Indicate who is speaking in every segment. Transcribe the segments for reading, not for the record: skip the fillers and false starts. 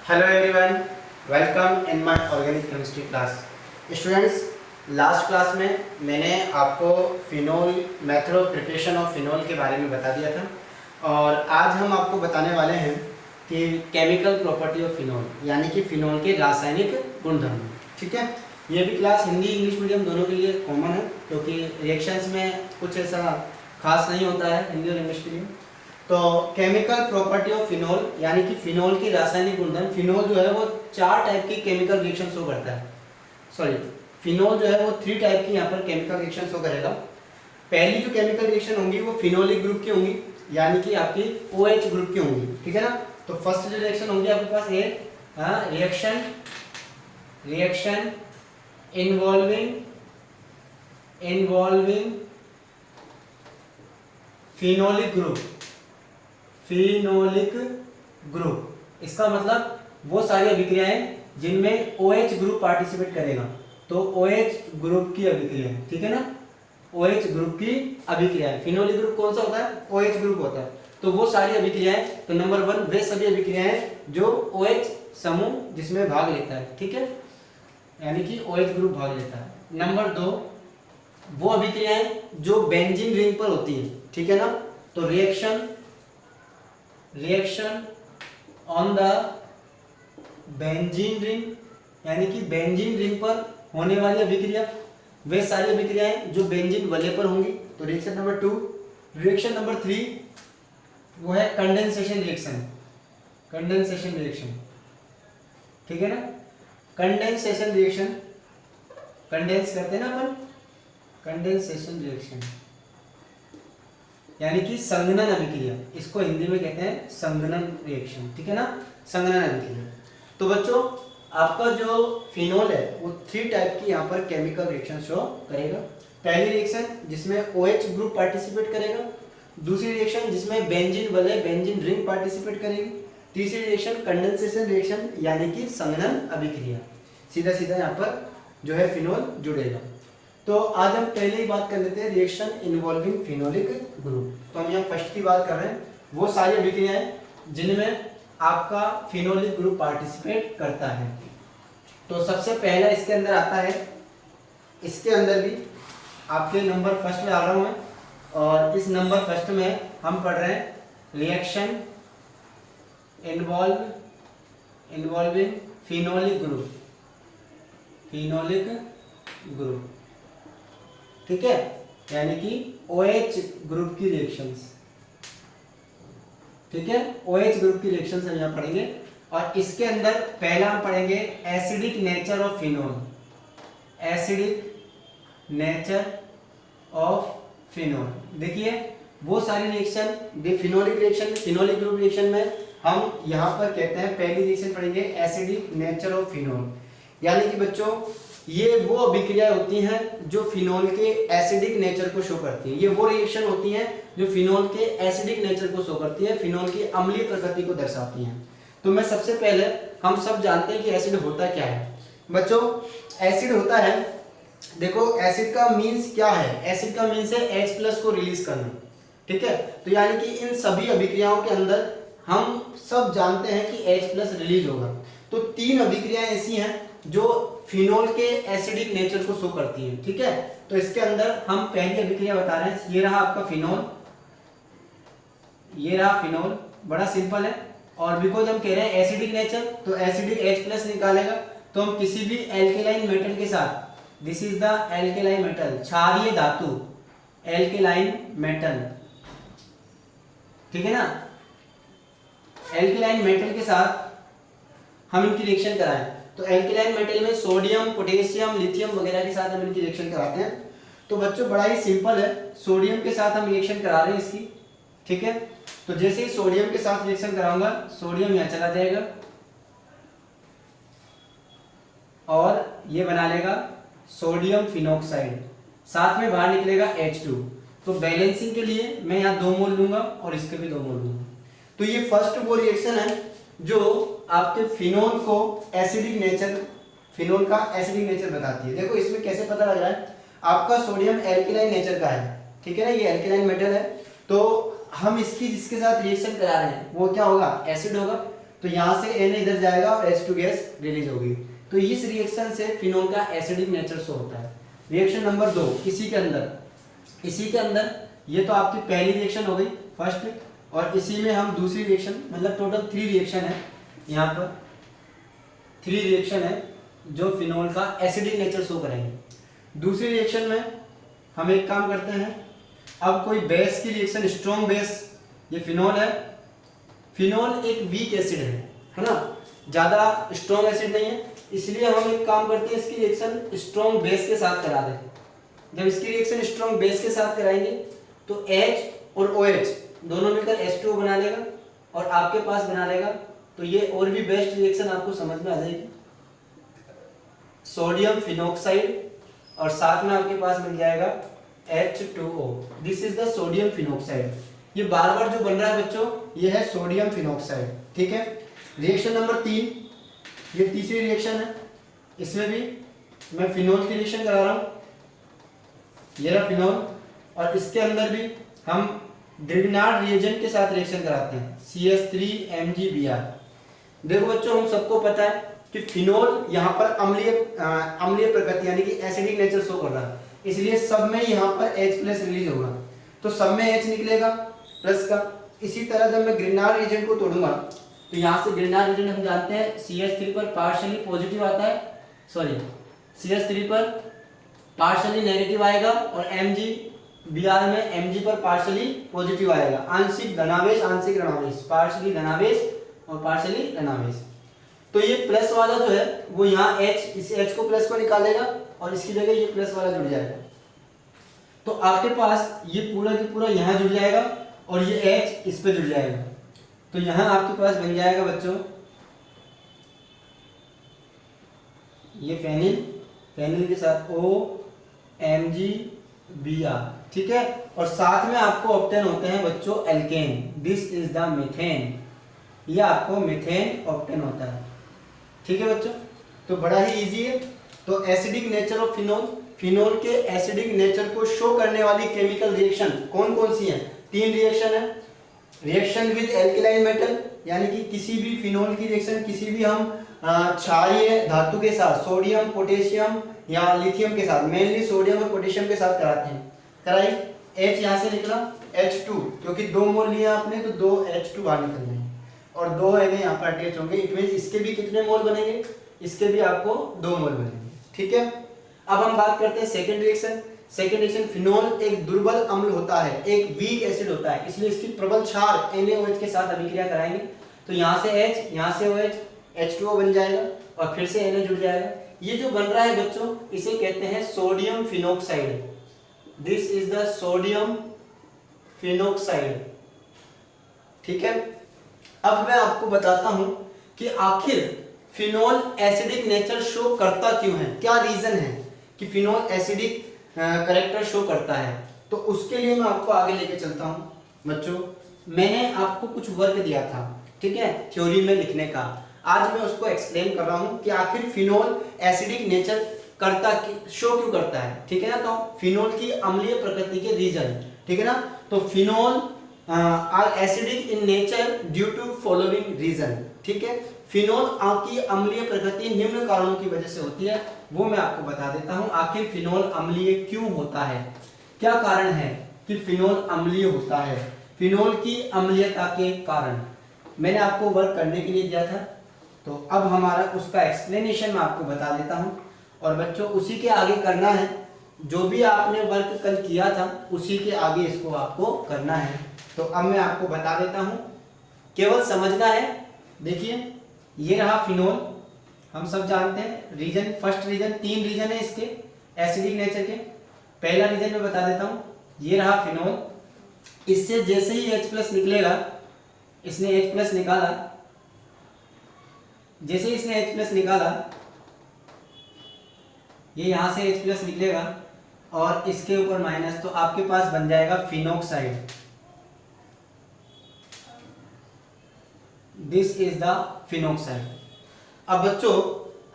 Speaker 1: Hello everyone, welcome in my organic chemistry class. Students, last class में मैंने आपको phenol method of preparation of phenol के बारे में बता दिया था और आज हम आपको बताने वाले हैं कि केमिकल प्रॉपर्टी ऑफ फिनोल यानी कि फिनोल के रासायनिक गुणधर्म। ठीक है, ये भी क्लास हिंदी इंग्लिश मीडियम दोनों के लिए कॉमन है क्योंकि रिएक्शंस में कुछ ऐसा खास नहीं होता है हिंदी और इंग्लिश के लिए। तो केमिकल प्रॉपर्टी ऑफ फिनोल यानी कि फिनोल की रासायनिक गुणधर्म। फिनोल जो है वो 4 टाइप की केमिकल रिएक्शन शो करता है। सॉरी, फिनोल जो है वो 3 टाइप की यहाँ पर केमिकल रिएक्शन शो करेगा। पहली जो केमिकल रिएक्शन होंगी वो फिनोलिक ग्रुप की होंगी यानी कि आपकी OH ग्रुप की होंगी। ठीक है ना। तो फर्स्ट जो रिएक्शन होंगी आपके पास ये रिएक्शन इन्वॉल्विंग फिनोलिक ग्रुप। इसका मतलब वो सारी अभिक्रियाएं जिनमें OH ग्रुप पार्टिसिपेट करेगा। तो OH ग्रुप की अभिक्रिया, ठीक है ना, OH ग्रुप की अभिक्रियाएं। फिनोलिक ग्रुप कौन सा होता है? OH ग्रुप होता है। तो वो सारी अभिक्रियाएं, तो नंबर 1 वे सभी अभिक्रियाएं जो OH समूह जिसमें भाग लेता है। ठीक है, यानी कि OH ग्रुप भाग लेता है। नंबर 2 वो अभिक्रियाएं जो बेंजीन रिंग पर होती है। ठीक है ना। तो reaction on the benzene ring यानी कि बेंजीन रिंग पर होने वाली अभिक्रिया, वे सारी अभिक्रियाएं जो बेंजीन वलय पर होंगी। तो रिएक्शन नंबर 2। रिएक्शन नंबर 3 वो है कंडेंसेशन रिएक्शन। ठीक है ना। कंडेंसेशन रिएक्शन, कंडेंस करते हैं ना अपन, कंडेंसेशन रिएक्शन यानी कि संघनन अभिक्रिया। इसको हिंदी में कहते हैं संघनन रिएक्शन। ठीक है ना, संघनन अभिक्रिया। तो बच्चों, आपका जो फिनोल है वो 3 टाइप की यहाँ पर केमिकल रिएक्शन शो करेगा। पहली रिएक्शन जिसमें OH ग्रुप पार्टिसिपेट करेगा, दूसरी रिएक्शन जिसमें बेंजीन वलय बेंजीन रिंग पार्टिसिपेट करेगी, तीसरी रिएक्शन कंडेंसेशन रिएक्शन यानी कि संघनन अभिक्रिया। सीधा सीधा यहाँ पर जो है फिनोल जुड़ेगा। तो आज हम पहले ही बात कर लेते हैं रिएक्शन इन्वॉल्विंग फिनोलिक ग्रुप। तो हम यहाँ फर्स्ट की बात कर रहे हैं, वो सारी अभिक्रियाएं जिनमें आपका फिनोलिक ग्रुप पार्टिसिपेट करता है। तो सबसे पहला इसके अंदर आता है, इसके अंदर भी आपके नंबर फर्स्ट में आ रहा हूं मैं, और इस नंबर फर्स्ट में हम पढ़ रहे हैं रिएक्शन इन्वॉल्विंग फिनोलिक ग्रुप। ठीक है, यानी कि OH ग्रुप की रिएक्शंस। ठीक है, OH ग्रुप की रिएक्शंस हम यहाँ पढ़ेंगे। और इसके अंदर पहला हम पढ़ेंगे एसिडिक नेचर ऑफ फिनोल। देखिए, वो सारी रिएक्शन फिनोलिक ग्रुप रिएक्शन में हम यहाँ पर कहते हैं पहली रिएक्शन पढ़ेंगे एसिडिक नेचर ऑफ फिनोल। यानी कि बच्चों, ये वो अभिक्रियाएं होती हैं जो फिनोल के एसिडिक नेचर को शो करती हैं। ये वो रिएक्शन होती हैं जो फिनोल के एसिडिक नेचर को शो करती है, फिनोल की अम्लीय प्रकृति को दर्शाती हैं। तो मैं सबसे पहले, हम सब जानते हैं कि एसिड होता क्या है बच्चों। एसिड होता है, देखो एसिड का मीन्स क्या है? एसिड का मीन्स है H+ को रिलीज करना। ठीक है, तो यानी कि इन सभी अभिक्रियाओं के अंदर हम सब जानते हैं कि H+ रिलीज होगा। तो 3 अभिक्रियाएं ऐसी हैं जो फिनोल के एसिडिक नेचर को शो करती हैं। ठीक है, तो इसके अंदर हम पहली अभिक्रिया बता रहे हैं। ये रहा आपका फिनोल, बड़ा सिंपल है। और बिकॉज हम कह रहे हैं एसिडिक नेचर, तो एसिडिक H+ निकालेगा। तो हम किसी भी एल्केलाइन मेटल के साथ, this is the alkaline metal, क्षारीय धातु, एल्केलाइन मेटल। ठीक है ना, एल्केलाइन मेटल के साथ हम इनकी रिएक्शन कराएं। तो एल्केलाइन मेटल में सोडियम, पोटेशियम, लिथियम वगैरह के साथ हम इनकी रिएक्शन कराते हैं। तो बच्चों बड़ा ही सिंपल है, सोडियम के साथ हम रिएक्शन करा रहे हैं इसकी। ठीक है, तो जैसे ही सोडियम के साथ रिएक्शन कराऊंगा, सोडियम यहाँ चला जाएगा और ये बना लेगा सोडियम फिनॉक्साइड, साथ में बाहर निकलेगा H2। तो बैलेंसिंग के लिए मैं यहाँ 2 मोल लूंगा और इसके भी 2 मोल लूंगा। तो ये फर्स्ट वो रिएक्शन है जो आपके फिनोल को फिनोल का एसिडिक नेचर बताती है। देखो इसमें कैसे पता लग रहा है, आपका सोडियम एल्केलाइन नेचर का है। ठीक है ना, ये एल्केलाइन मेटल है। तो हम जिसके साथ रिएक्शन करा रहे हैं वो क्या होगा? एसिड होगा। तो यहाँ से Na इधर जाएगा और H2 गैस रिलीज होगी। तो इस रिएक्शन से फिनोल का एसिडिक नेचर शो होता है। रिएक्शन नंबर 2 इसी के अंदर ये तो आपकी पहली रिएक्शन हो गई फर्स्ट, और इसी में हम दूसरी रिएक्शन, मतलब टोटल 3 रिएक्शन है, यहाँ पर 3 रिएक्शन है जो फिनोल का एसिडिक नेचर शो करेंगे। दूसरी रिएक्शन में हम एक काम करते हैं, अब कोई बेस की रिएक्शन, स्ट्रॉन्ग बेस, ये फिनोल है, फिनोल एक वीक एसिड है ना, ज़्यादा स्ट्रॉन्ग एसिड नहीं है, इसलिए हम एक काम करते हैं इसकी रिएक्शन स्ट्रॉन्ग बेस के साथ करा दें। जब इसकी रिएक्शन स्ट्रॉन्ग बेस के साथ कराएंगे तो H और OH दोनों मिलकर H2O बना लेगा और आपके पास बना लेगा, तो ये और भी बेस्ट रिएक्शन आपको समझ में आ जाएगी, सोडियम फिनोक्साइड, और साथ में आपके पास मिल जाएगा H2O। This is the sodium phenoxide. ये बार बार जो बन रहा है बच्चों, ये है सोडियम फिनोक्साइड, ठीक है। रिएक्शन नंबर 3, ये तीसरी रिएक्शन है, इसमें भी मैं फिनोल की रिएक्शन करा रहा हूँ, ये रहा फिनोल, और इसके अंदर भी हम ग्रिग्नार्ड रिएजेंट के साथ रिएक्शन कराते हैं, CH3MgBr। देखो बच्चों, हम सबको पता है कि फिनोल यहाँ पर अम्लीय प्रकृति यानी कि एसिडिक नेचर शो कर रहा है, इसलिए सब में यहाँ पर H+ रिलीज होगा, तो सब में H निकलेगा प्लस का। इसी तरह जब मैं ग्रिग्नार्ड रिएजेंट को तोड़ूंगा तो यहाँ से ग्रिग्नार्ड रिएजेंट हम जानते हैं CH3 पर पार्शियली पॉजिटिव आता है, सॉरी CH3 पर पार्शियली नेगेटिव आएगा, और MgBr में Mg पर पार्शियली पॉजिटिव आएगा, आंशिक धनावेश आंशिक ऋणावेश, पार्शियली धनावेश और पार्शियली ऋणावेश। तो ये प्लस वाला जो है वो यहाँ H, इस H को प्लस को निकालेगा और इसकी जगह ये प्लस वाला जुड़ जाएगा, तो आपके पास ये पूरा की पूरा यहाँ जुड़ जाएगा और ये H इस पे जुड़ जाएगा, तो यहाँ आपके पास बन जाएगा बच्चों ये फेनिल के साथ OMgBr, ठीक है, और साथ में आपको ऑब्टेन होते हैं बच्चों alkane, this is the methane, ये आपको मीथेन ऑब्टेन होता है, ठीक है बच्चों। तो बड़ा ही इजी है। तो एसिडिक नेचर ऑफ फिनोल के एसिडिक नेचर को शो करने वाली केमिकल रिएक्शन कौन कौन सी हैं? 3 रिएक्शन है। रिएक्शन विद एल्केलाइन मेटल, यानी कि किसी भी फिनोल की रिएक्शन किसी भी हम क्षारीय धातु के साथ, सोडियम पोटेशियम या लिथियम के साथ, मेनली सोडियम और पोटेशियम के साथ कराते हैं, कराई, H यहाँ से निकला H2, क्योंकि 2 मोल लिया आपने तो 2 H2 बाहर निकल जाएंगे और 2 Na यहाँ पर अटैच होंगे, इट मीन इसके भी कितने मोल बनेंगे, इसके भी आपको 2 मोल बनेंगे, ठीक है। अब हम बात करते हैं second reaction. Second reaction, phenol एक दुर्बल अम्ल होता है, एक वीक एसिड होता है, इसलिए इसकी प्रबल क्षार NaOH के साथ अभिक्रिया कराएंगे, तो यहाँ से H, यहाँ से OH, H2O बन जाएगा और फिर से Na जुड़ जाएगा। ये जो बन रहा है बच्चों, इसे कहते हैं sodium phenoxide, this is the sodium phenoxide, ठीक है। अब मैं आपको बताता हूं कि आखिर फिनोल एसिडिक नेचर शो करता क्यों है, क्या रीजन है कि फिनोल एसिडिक कैरेक्टर शो करता है। तो उसके लिए मैं आपको आगे लेके चलता हूं बच्चों। मैंने आपको कुछ वर्क दिया था, ठीक है, थ्योरी में लिखने का, आज मैं उसको एक्सप्लेन कर रहा हूं कि आखिर फिनोल एसिडिक नेचर करता शो क्यों करता है, ठीक है ना। तो फिनोल की अम्लीय प्रकृति के रीजन, ठीक है ना। तो phenol are acidic in nature due to following reason, ठीक है। फिनोल की अम्लीय प्रकृति निम्न कारणों की वजह से होती है, वो मैं आपको बता देता हूं। आखिर फिनोल अम्लीय क्यों होता है, क्या कारण है कि फिनोल अम्लीय होता है, फिनोल की अम्लीयता के कारण मैंने आपको वर्क करने के लिए दिया था, तो अब हमारा उसका एक्सप्लेनेशन मैं आपको बता देता हूं। और बच्चों उसी के आगे करना है, जो भी आपने वर्क कल किया था उसी के आगे इसको आपको करना है। तो अब मैं आपको बता देता हूं, केवल समझना है। देखिए ये रहा फिनोल, हम सब जानते हैं रीजन, फर्स्ट रीजन, 3 रीजन है इसके एसिडिक नेचर के। पहला रीजन मैं बता देता हूं, ये रहा फिनोल, इससे जैसे ही H+ निकलेगा, इसने H+ निकाला, जैसे ही इसने H+ निकाला, ये यहां से H+ निकलेगा और इसके ऊपर माइनस, तो आपके पास बन जाएगा phenoxide, this is the phenoxide. अब बच्चों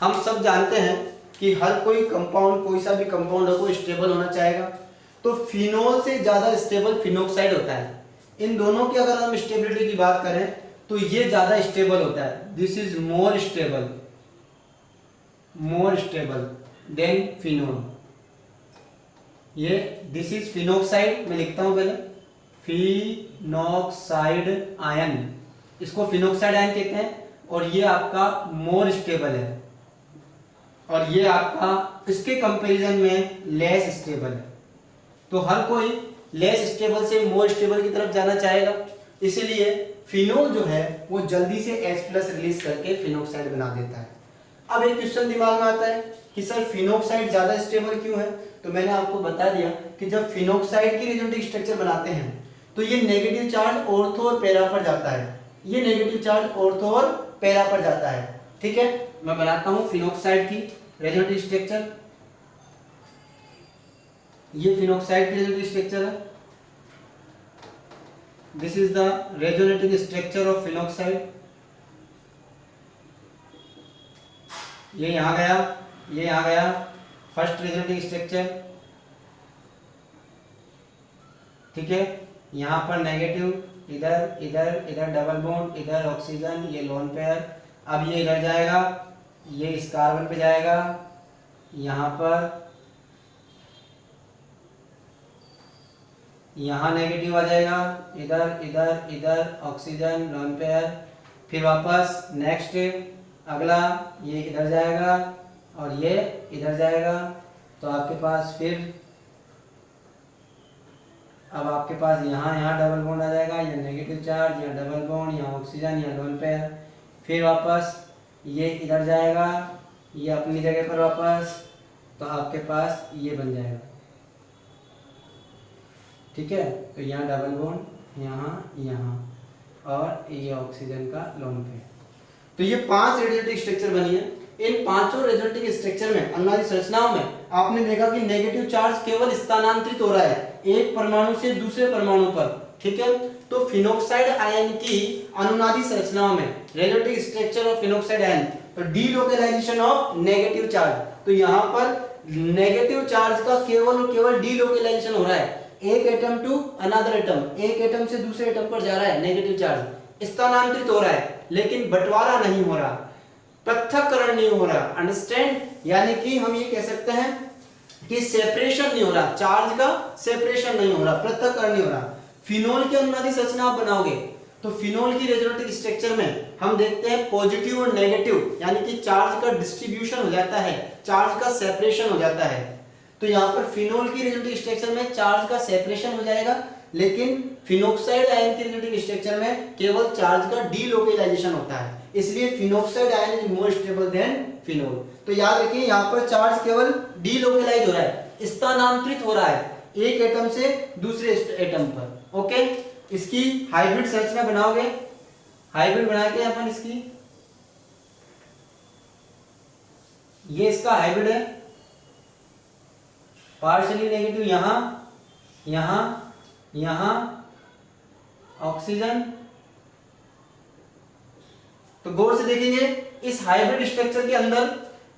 Speaker 1: हम सब जानते हैं कि हर कोई कंपाउंड, कोई सा भी कंपाउंड हो स्टेबल होना चाहेगा, तो फिनोल से ज्यादा स्टेबल फिनोक्साइड होता है। इन दोनों की अगर हम स्टेबिलिटी की बात करें तो ये ज्यादा स्टेबल होता है, this is more stable than phenol. ये दिस इज फिनोक्साइड, मैं लिखता हूं पहले, फिनोक्साइड आयन, इसको फिनोक्साइड आयन कहते हैं, और ये आपका मोर स्टेबल है, और ये आपका इसके कंपैरिजन में लेस स्टेबल है। तो हर कोई लेस स्टेबल से मोर स्टेबल की तरफ जाना चाहेगा, इसलिए फिनोल जो है वो जल्दी से H+ रिलीज करके फिनोक्साइड बना देता है। अब एक क्वेश्चन दिमाग में आता है कि सर फिनोक्साइड ज्यादा स्टेबल क्यों है? तो मैंने आपको बता दिया कि जब फिनोक्साइड की रेजोनेटिव स्ट्रक्चर बनाते हैं तो ये नेगेटिव चार्ज ऑर्थो और पैरा पर जाता है, ये नेगेटिव चार्ज ऑर्थो और पैरा पर जाता है। ठीक है, मैं बनाता हूं फिनोक्साइड की रेजोनेटिव स्ट्रक्चर। ये फिनोक्साइड की रेजोनेटिव स्ट्रक्चर है, this is the resonative structure of phenoxide. ये यहां गया, ये यहां गया, फर्स्ट रेजोनेटिव स्ट्रक्चर। ठीक है, यहां पर नेगेटिव, इधर इधर इधर डबल बॉन्ड, इधर ऑक्सीजन, ये लोन पेयर। अब ये इधर जाएगा, ये इस कार्बन पे जाएगा, यहां पर यहां नेगेटिव आ जाएगा, इधर इधर इधर ऑक्सीजन लोन पेयर, फिर वापस नेक्स्ट अगला ये इधर जाएगा और ये इधर जाएगा। तो आपके पास फिर अब आपके पास यहाँ डबल बॉन्ड आ जाएगा, ये नेगेटिव चार्ज, यहाँ डबल बॉन्ड, यहाँ ऑक्सीजन, यहाँ लोन पेयर, फिर वापस ये इधर जाएगा, ये अपनी जगह पर वापस, तो आपके पास ये बन जाएगा। ठीक है, तो यहाँ डबल बॉन्ड, यहाँ यहाँ, और ये ऑक्सीजन का लोन पेयर। तो ये 5 रेजोनेटिव स्ट्रक्चर बनी है। इन पांचों रेजोनेटिव स्ट्रक्चर में, अनुनादी संरचनाओं में आपने देखा कि नेगेटिव चार्ज केवल स्थानांतरित हो रहा है एक परमाणु से दूसरे परमाणु पर। ठीक है, तो फिनोक्साइड आयन की अनुनादी संरचनाओं में resonative structure of phenoxide ion, तो डीलोकेलाइजेशन ऑफ नेगेटिव चार्ज, तो यहाँ पर नेगेटिव चार्ज का केवल और केवल डीलोकेलाइजेशन हो रहा है, एक एटम टू अनदर एटम, एक एटम से दूसरे एटम पर जा रहा है नेगेटिव चार्ज, स्थानांतरित हो रहा है, लेकिन बंटवारा नहीं हो रहा, पृथक्करण नहीं हो रहा। अंडरस्टैंड? यानी कि हम ये कह सकते हैं कि सेपरेशन नहीं हो रहा, चार्ज का सेपरेशन नहीं हो रहा, पृथक्करण नहीं हो रहा। फिनोल की अनुनादी संरचना आप बनाओगे तो फिनोल की रेजोनेटिव स्ट्रक्चर में हम देखते हैं पॉजिटिव और नेगेटिव, यानी कि चार्ज का डिस्ट्रीब्यूशन हो जाता है, चार्ज का सेपरेशन हो जाता है। तो यहाँ पर फिनोल की रेजोनेटिव स्ट्रक्चर में चार्ज का सेपरेशन हो जाएगा, लेकिन फिनोक्साइड आयन की रेजोनेटिव स्ट्रक्चर में केवल चार्ज का डीलोकेलाइजेशन होता है, इसलिए phenoxide ion is more stable than phenol. तो याद रखिए यहाँ पर चार्ज केवल डीलोकेलाइज हो रहा है, स्थानांतरित हो रहा है एक एटम से दूसरे एटम पर। ओके, इसकी हाइब्रिड संरचना बनाओगे, हाइब्रिड बना के अपन इसकी, ये इसका हाइब्रिड है, पार्शियली नेगेटिव यहां यहां यहां ऑक्सीजन। तो गौर से देखेंगे इस हाइब्रिड स्ट्रक्चर के अंदर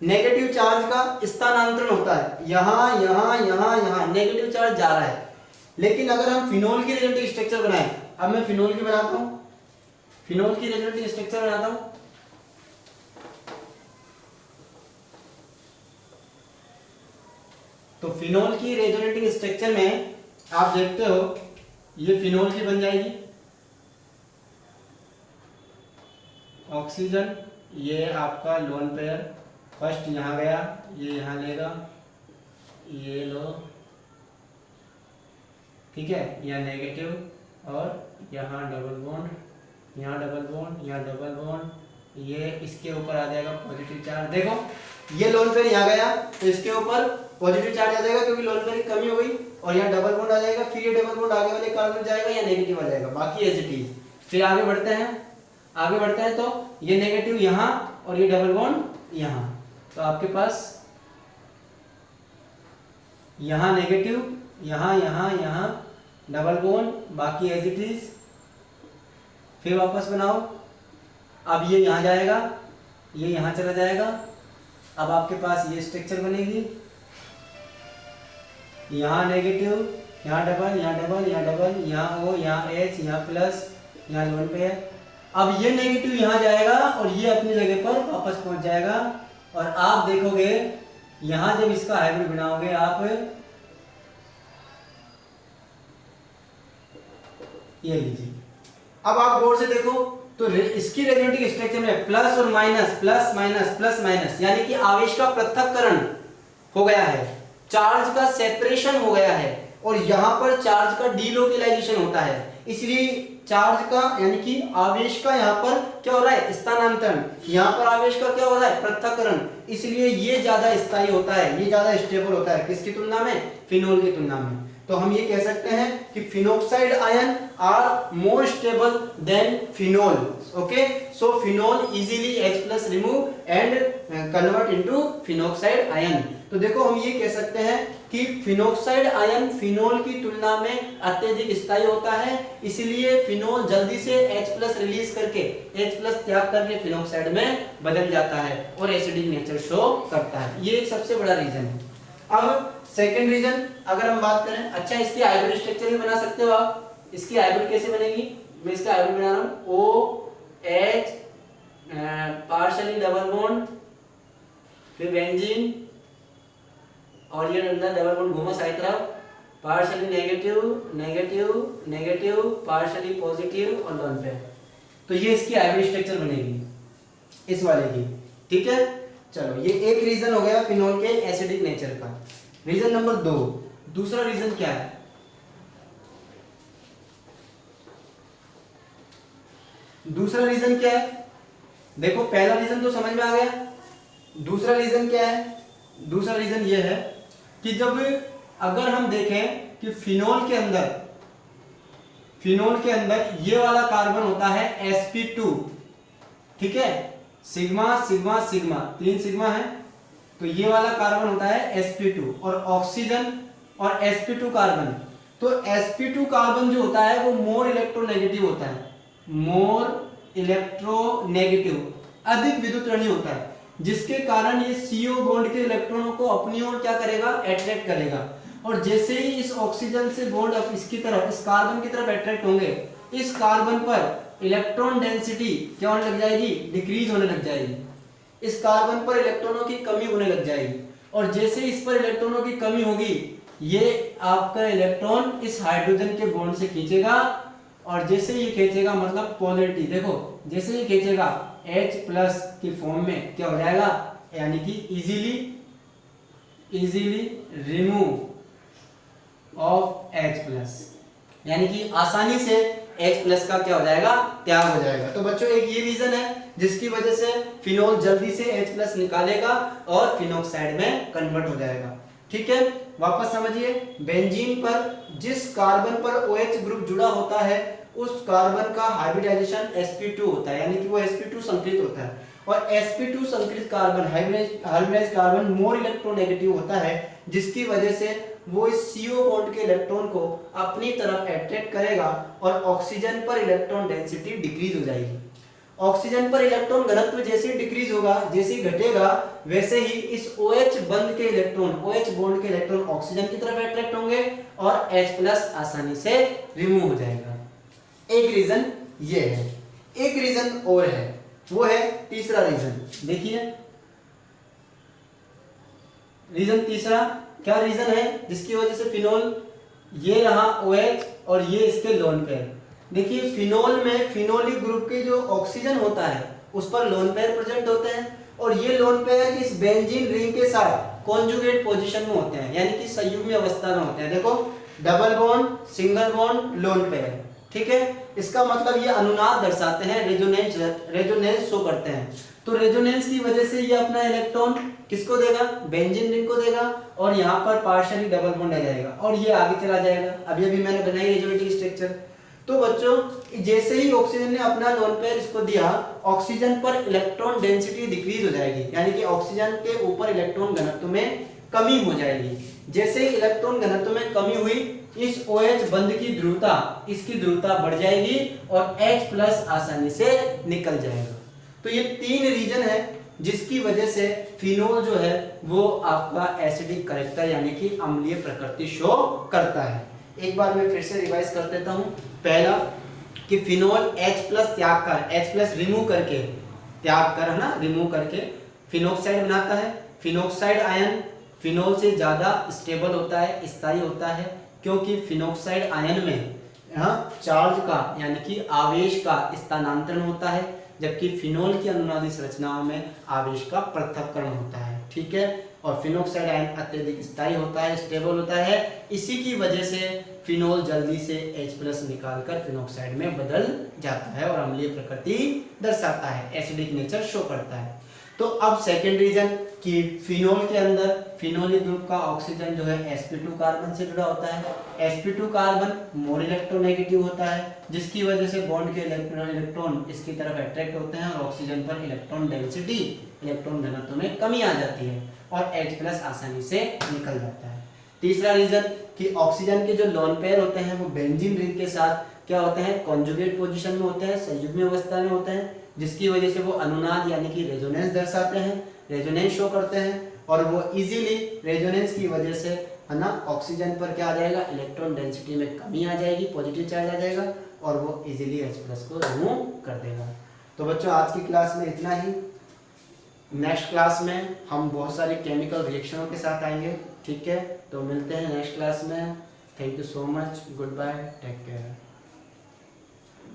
Speaker 1: नेगेटिव चार्ज का स्थानांतरण होता है, यहां यहां यहां यहां नेगेटिव चार्ज जा रहा है। लेकिन अगर हम फिनोल की रेजोनेटिव स्ट्रक्चर बनाएं, अब मैं फिनोल की बनाता हूं, फिनोल की रेजोनेटिव स्ट्रक्चर बनाता हूं, तो फिनोल की रेजोनेटिव स्ट्रक्चर में आप देखते हो ये फिनोल की बन जाएगी, ऑक्सीजन, ये आपका लोन पेयर, फर्स्ट यहां गया, ये यहां लेगा, ये लो, ठीक है, यहाँ नेगेटिव और यहाँ डबल बॉन्ड, यहाँ डबल बॉन्ड, यहाँ डबल बॉन्ड, ये इसके ऊपर आ जाएगा पॉजिटिव चार्ज। देखो ये लोन पेयर यहाँ गया तो इसके ऊपर पॉजिटिव चार्ज आ जाएगा क्योंकि लोन पेयर की कमी हो गई, और यहाँ डबल बॉन्ड आ जाएगा, फिर ये डबल बॉन्ड आगे वाले कार्बन जाएगा या नेगेटिव आ जाएगा, बाकी एज इट इज। फिर आगे बढ़ते हैं, आगे बढ़ते हैं तो ये नेगेटिव यहाँ और ये डबल बॉन्ड यहाँ, तो आपके पास यहाँ नेगेटिव, यहाँ यहाँ यहाँ डबल बॉन्ड, बाकी एज इट इज। फिर वापस बनाओ, अब ये यहाँ जाएगा, ये यहाँ चला जाएगा, अब आपके पास ये स्ट्रक्चर बनेगी, यहाँ नेगेटिव, यहाँ डबल, यहाँ डबल, यहाँ डबल, यहाँ ओ, यहाँ एच, यहाँ प्लस, यहाँ लोन पेयर, अब ये नेगेटिव यहाँ जाएगा और ये अपनी जगह पर वापस पहुंच जाएगा, और आप देखोगे यहाँ जब इसका हाइब्रिड बनाओगे आप, ये लीजिए। अब आप गौर से देखो तो इसकी रेजोनेटिंग स्ट्रक्चर में प्लस और minus, plus minus, plus minus, यानी कि आवेश का पृथक्करण हो गया है, चार्ज का सेपरेशन हो गया है, और यहां पर चार्ज का डीलोकेलाइजेशन होता है। इसलिए चार्ज का यानी कि आवेश का यहां पर क्या हो रहा है, स्थानांतरण, यहां पर आवेश का क्या हो रहा है, पृथक्करण। इसलिए ये ज्यादा स्थायी होता है, ये ज्यादा स्टेबल होता है किसकी तुलना में, फिनोल की तुलना में। तो हम ये कह सकते हैं कि phenoxide ion are more stable than phenol. Okay, so phenol easily H+ remove and convert into phenoxide ion. तो देखो हम ये कह सकते हैं कि फिनोक्साइड आयन फिनोल की तुलना में अत्यधिक स्थायी होता है, इसलिए फिनोल जल्दी से H+ रिलीज करके, H+ त्याग करके फिनोक्साइड में बदल जाता है और एसिडिक नेचर शो करता है। ये एक सबसे बड़ा रीजन है। अब सेकंड रीजन अगर हम बात करें, अच्छा इसकी हाइब्रिड स्ट्रक्चर भी बना सकते हो आप। इसकी हाइब्रिड कैसे बनेगी, मैं इसका हाइब्रिड बना रहा हूं, OH पार्शियली डबल बॉन्ड, फिर बेंजीन, और ये डबल बॉन्ड घूमा साइड तरफ, partially negative negative negative, partially positive और लोन पेयर। तो ये इसकी हाइब्रिड स्ट्रक्चर बनेगी इस वाले की, ठीक है। चलो ये एक रीजन हो गया फिनोल के एसिडिक नेचर का। रीजन नंबर 2, दूसरा रीजन क्या है, दूसरा रीजन क्या है, देखो पहला रीजन तो समझ में आ गया, दूसरा रीजन क्या है, दूसरा रीजन ये है कि जब अगर हम देखें कि फिनोल के अंदर ये वाला कार्बन होता है sp2, ठीक है, सिग्मा सिग्मा सिग्मा, 3 सिग्मा है, तो ये वाला कार्बन होता है sp2, और ऑक्सीजन और sp2 कार्बन, तो sp2 कार्बन जो होता है वो मोर इलेक्ट्रोनेगेटिव होता है, मोर इलेक्ट्रोनेगेटिव, अधिक विद्युतऋणी होता है, जिसके कारण ये CO बॉन्ड के इलेक्ट्रॉनों को अपनी ओर क्या करेगा, अट्रैक्ट करेगा। और जैसे ही इस ऑक्सीजन से बॉन्ड इसकी तरफ, इस कार्बन की तरफ अट्रैक्ट होंगे, इस कार्बन पर इलेक्ट्रॉन डेंसिटी क्या होने लग जाएगी, डिक्रीज होने लग जाएगी, इस कार्बन पर इलेक्ट्रॉनों की कमी होने लग जाएगी। और जैसे इस पर इलेक्ट्रॉनों की कमी होगी, ये आपका इलेक्ट्रॉन इस हाइड्रोजन के बॉन्ड से खींचेगा, और जैसे ये खींचेगा मतलब पोलैरिटी देखो, जैसे ये खींचेगा H+ की फॉर्म में क्या हो जाएगा, यानी कि इजीली रिमूव ऑफ H+, यानी कि आसानी से H+ का क्या हो जाएगा, त्याग हो जाएगा। तो बच्चों एक ये रीजन है जिसकी वजह से फिनोल जल्दी से H+ निकालेगा और फिनोक्साइड में कन्वर्ट हो जाएगा, ठीक है। वापस समझिए, बेंजीन पर जिस कार्बन पर OH ग्रुप जुड़ा होता है उस कार्बन का हाइब्रिडाइजेशन sp2 होता है, यानी कि वो sp2 संकलित होता है, और sp2 संकलित carbon hybridised carbon more electronegative होता है, जिसकी वजह से वो इस CO बॉन्ड के इलेक्ट्रॉन को अपनी तरफ अट्रैक्ट करेगा और ऑक्सीजन पर इलेक्ट्रॉन डेंसिटी डिक्रीज हो जाएगी। ऑक्सीजन पर इलेक्ट्रॉन घनत्व जैसे ही डिक्रीज होगा, जैसे ही घटेगा, वैसे ही इस OH बंध के इलेक्ट्रॉन, OH बॉन्ड के इलेक्ट्रॉन ऑक्सीजन की तरफ अट्रैक्ट होंगे और H+ आसानी से रिमूव हो जाएगा। एक रीजन ये है, एक रीजन और है, वो है तीसरा रीजन। देखिए रीजन तीसरा क्या रीजन है जिसकी वजह से फिनोल, ये रहा OH और ये इसके लोन पेयर। देखिए फिनोल में फिनोलिक ग्रुप के जो ऑक्सीजन होता है उस पर लोन पेयर प्रेजेंट होते हैं, और ये लोन पेयर इस बेंजीन रिंग के साथ कॉन्जुगेट पोजीशन में होते हैं, यानी कि संयुग्मी अवस्था में होते हैं। देखो double bond, single bond, lone pair, ठीक है। इसका मतलब ये अनुनाद दर्शाते हैं, रेजोनेंस शो करते हैं। तो रेजोनेंस की वजह से ये अपना इलेक्ट्रॉन किसको देगा, बेंजीन रिंग को देगा, और यहाँ पर पार्शियली डबल बॉन्ड आ जाएगा और ये आगे चला जाएगा। अभी अभी मैंने बनाई रेजोनेटिंग स्ट्रक्चर। तो बच्चों जैसे ही ऑक्सीजन ने अपना लोन पेयर इसको दिया, ऑक्सीजन पर इलेक्ट्रॉन डेंसिटी डिक्रीज हो जाएगी, यानी कि ऑक्सीजन के ऊपर इलेक्ट्रॉन घनत्व में कमी हो जाएगी। जैसे ही इलेक्ट्रॉन घनत्व में कमी हुई, इस OH बंध की ध्रुवता, इसकी ध्रुवता बढ़ जाएगी और H+ आसानी से निकल जाएगा। तो ये 3 रीजन है जिसकी वजह से फिनोल जो है वो आपका एसिडिक कैरेक्टर यानी कि अम्लीय प्रकृति शो करता है। एक बार मैं फिर से रिवाइज कर देता हूं। पहला कि फिनोल H प्लस त्याग कर, H प्लस रिमूव करके, त्याग कर है ना, रिमूव करके फिनोक्साइड बनाता है। फिनोक्साइड आयन फिनोल से ज़्यादा स्टेबल होता है, स्थायी होता है, क्योंकि फिनोक्साइड आयन में चार्ज का यानी कि आवेश का स्थानांतरण होता है, जबकि फिनोल की अनुनादी संरचनाओं में आवेश का पृथक्करण होता है। ठीक है, और फिनोक्साइड आयन अत्यधिक स्थायी होता है, स्टेबल होता है। इसी की वजह से फिनोल जल्दी से H प्लस निकालकर फिनोक्साइड में बदल जाता है और अम्लीय प्रकृति दर्शाता है, एसिडिक नेचर शो करता है। तो अब सेकेंड रीजन कि फिनोल के अंदर फिनोलिक ग्रुप का ऑक्सीजन जो है sp2 कार्बन से जुड़ा होता है। sp2 कार्बन मोर इलेक्ट्रोनेगेटिव होता है, जिसकी वजह से बॉन्ड के इलेक्ट्रॉन इसकी तरफ अट्रैक्ट होते हैं और ऑक्सीजन पर इलेक्ट्रॉन डेंसिटी, इलेक्ट्रॉन घनत्व में कमी आ जाती है और H प्लस आसानी से निकल जाता है। तीसरा रीजन कि ऑक्सीजन के जो लोन पेयर होते हैं वो बेंजीन रिंग के साथ क्या होते हैं, कॉन्जुगेट पोजीशन में होते हैं, संयुग्म अवस्था में होते हैं, जिसकी वजह से वो अनुनाद यानी कि रेजोनेंस दर्शाते हैं, रेजोनेंस शो करते हैं और वो इजीली रेजोनेंस की वजह से है ना ऑक्सीजन पर क्या आ जाएगा, इलेक्ट्रॉन डेंसिटी में कमी आ जाएगी, पॉजिटिव चार्ज आ जाएगा और वो इजीली H प्लस को रिमूव कर देगा। तो बच्चों आज की क्लास में इतना ही। नेक्स्ट क्लास में हम बहुत सारे केमिकल रिएक्शनों के साथ आएंगे। ठीक है, तो मिलते हैं नेक्स्ट क्लास में। Thank you so much, good bye, take care.